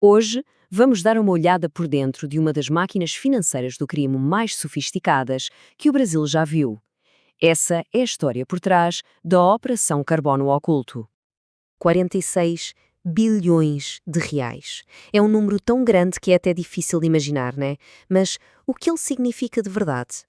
Hoje, vamos dar uma olhada por dentro de uma das máquinas financeiras do crime mais sofisticadas que o Brasil já viu. Essa é a história por trás da Operação Carbono Oculto. 46 bilhões de reais. É um número tão grande que é até difícil de imaginar, né? Mas o que ele significa de verdade?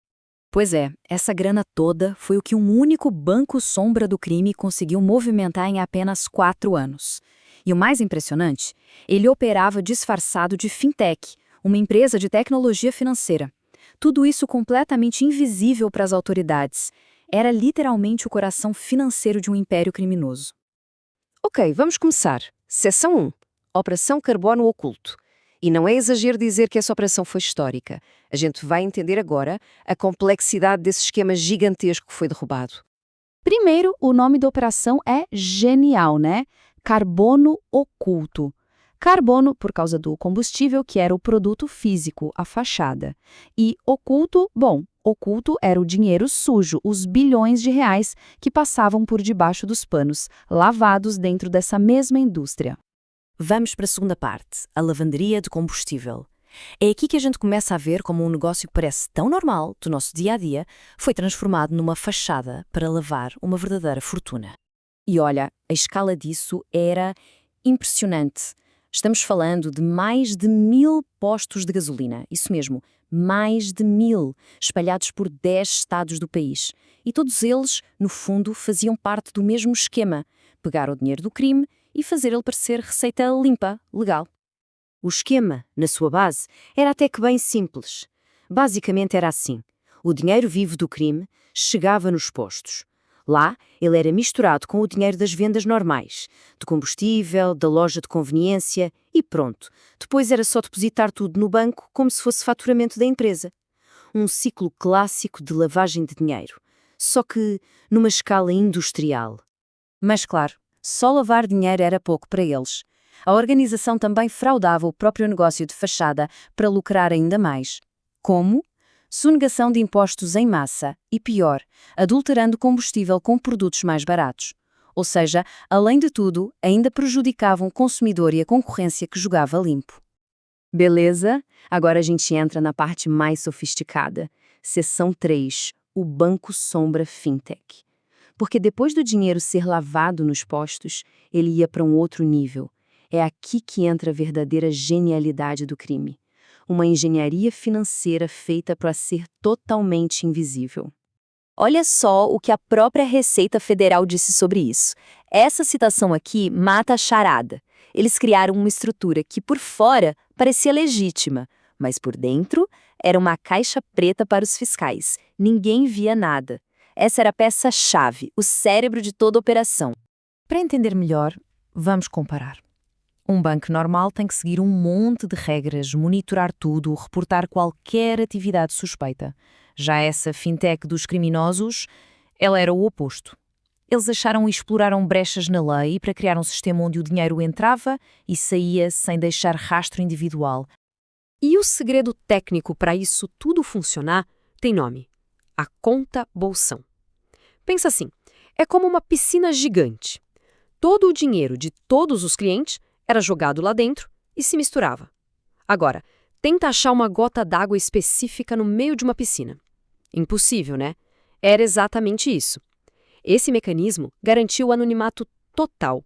Pois é, essa grana toda foi o que um único banco sombra do crime conseguiu movimentar em apenas 4 anos. E o mais impressionante, ele operava disfarçado de fintech, uma empresa de tecnologia financeira. Tudo isso completamente invisível para as autoridades. Era literalmente o coração financeiro de um império criminoso. Ok, vamos começar. Seção 1. Operação Carbono Oculto. E não é exagero dizer que essa operação foi histórica. A gente vai entender agora a complexidade desse esquema gigantesco que foi derrubado. Primeiro, o nome da operação é genial, né? Carbono oculto. Carbono, por causa do combustível, que era o produto físico, a fachada. E oculto, bom, oculto era o dinheiro sujo, os bilhões de reais que passavam por debaixo dos panos, lavados dentro dessa mesma indústria. Vamos para a segunda parte, a lavanderia de combustível. É aqui que a gente começa a ver como um negócio que parece tão normal do nosso dia-a-dia foi transformado numa fachada para lavar uma verdadeira fortuna. E olha, a escala disso era impressionante. Estamos falando de mais de 1000 postos de gasolina, isso mesmo, mais de 1000, espalhados por 10 estados do país. E todos eles, no fundo, faziam parte do mesmo esquema, pegar o dinheiro do crime e fazer ele parecer receita limpa, legal. O esquema, na sua base, era até que bem simples. Basicamente era assim. O dinheiro vivo do crime chegava nos postos. Lá, ele era misturado com o dinheiro das vendas normais, de combustível, da loja de conveniência e pronto. Depois era só depositar tudo no banco como se fosse faturamento da empresa. Um ciclo clássico de lavagem de dinheiro, só que numa escala industrial. Mas claro, só lavar dinheiro era pouco para eles. A organização também fraudava o próprio negócio de fachada para lucrar ainda mais. Como? Sonegação de impostos em massa e, pior, adulterando combustível com produtos mais baratos. Ou seja, além de tudo, ainda prejudicavam o consumidor e a concorrência que jogava limpo. Beleza? Agora a gente entra na parte mais sofisticada. Seção 3. O Banco Sombra Fintech. Porque depois do dinheiro ser lavado nos postos, ele ia para um outro nível. É aqui que entra a verdadeira genialidade do crime. Uma engenharia financeira feita para ser totalmente invisível. Olha só o que a própria Receita Federal disse sobre isso. Essa citação aqui mata a charada. Eles criaram uma estrutura que, por fora, parecia legítima, mas por dentro era uma caixa preta para os fiscais. Ninguém via nada. Essa era a peça-chave, o cérebro de toda a operação. Para entender melhor, vamos comparar. Um banco normal tem que seguir um monte de regras, monitorar tudo, reportar qualquer atividade suspeita. Já essa fintech dos criminosos, ela era o oposto. Eles acharam e exploraram brechas na lei para criar um sistema onde o dinheiro entrava e saía sem deixar rastro individual. E o segredo técnico para isso tudo funcionar tem nome: a conta bolsão. Pensa assim, é como uma piscina gigante. Todo o dinheiro de todos os clientes era jogado lá dentro e se misturava. Agora, tenta achar uma gota d'água específica no meio de uma piscina. Impossível, né? Era exatamente isso. Esse mecanismo garantiu o anonimato total.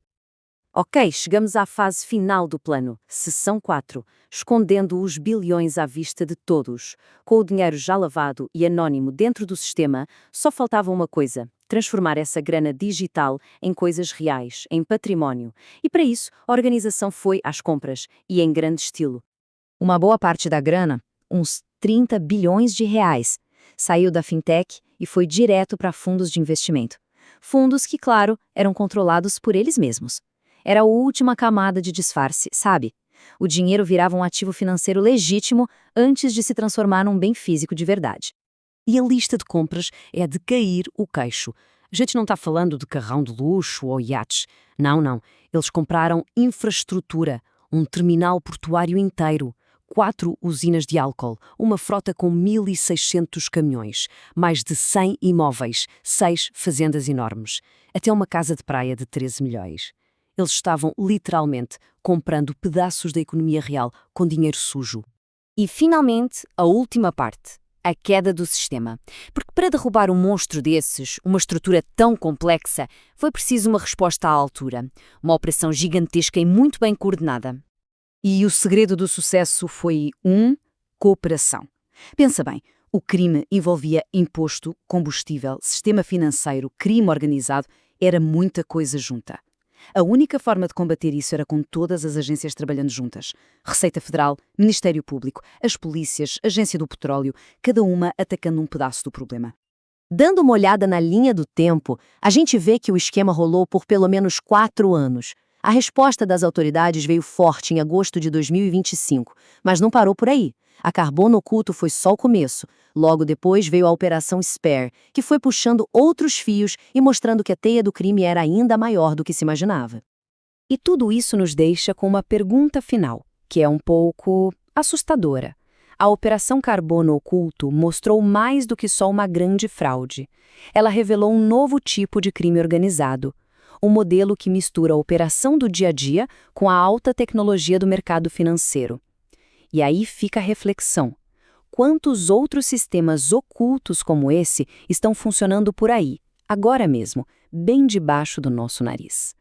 Ok, chegamos à fase final do plano, seção 4, escondendo os bilhões à vista de todos. Com o dinheiro já lavado e anónimo dentro do sistema, só faltava uma coisa: transformar essa grana digital em coisas reais, em património. E para isso, a organização foi às compras, e em grande estilo. Uma boa parte da grana, uns 30 bilhões de reais, saiu da fintech e foi direto para fundos de investimento. Fundos que, claro, eram controlados por eles mesmos. Era a última camada de disfarce, sabe? O dinheiro virava um ativo financeiro legítimo antes de se transformar num bem físico de verdade. E a lista de compras é de cair o queixo. A gente não está falando de carrão de luxo ou iates. Não, não. Eles compraram infraestrutura, um terminal portuário inteiro, 4 usinas de álcool, uma frota com 1.600 caminhões, mais de 100 imóveis, 6 fazendas enormes, até uma casa de praia de 13 milhões. Eles estavam, literalmente, comprando pedaços da economia real com dinheiro sujo. E, finalmente, a última parte. A queda do sistema. Porque para derrubar um monstro desses, uma estrutura tão complexa, foi preciso uma resposta à altura. Uma operação gigantesca e muito bem coordenada. E o segredo do sucesso foi cooperação. Pensa bem, o crime envolvia imposto, combustível, sistema financeiro, crime organizado, era muita coisa junta. A única forma de combater isso era com todas as agências trabalhando juntas. Receita Federal, Ministério Público, as polícias, Agência do Petróleo, cada uma atacando um pedaço do problema. Dando uma olhada na linha do tempo, a gente vê que o esquema rolou por pelo menos 4 anos. A resposta das autoridades veio forte em agosto de 2025, mas não parou por aí. A Carbono Oculto foi só o começo. Logo depois veio a Operação Spare, que foi puxando outros fios e mostrando que a teia do crime era ainda maior do que se imaginava. E tudo isso nos deixa com uma pergunta final, que é um pouco assustadora. A Operação Carbono Oculto mostrou mais do que só uma grande fraude. Ela revelou um novo tipo de crime organizado. Um modelo que mistura a operação do dia a dia com a alta tecnologia do mercado financeiro. E aí fica a reflexão. Quantos outros sistemas ocultos como esse estão funcionando por aí, agora mesmo, bem debaixo do nosso nariz?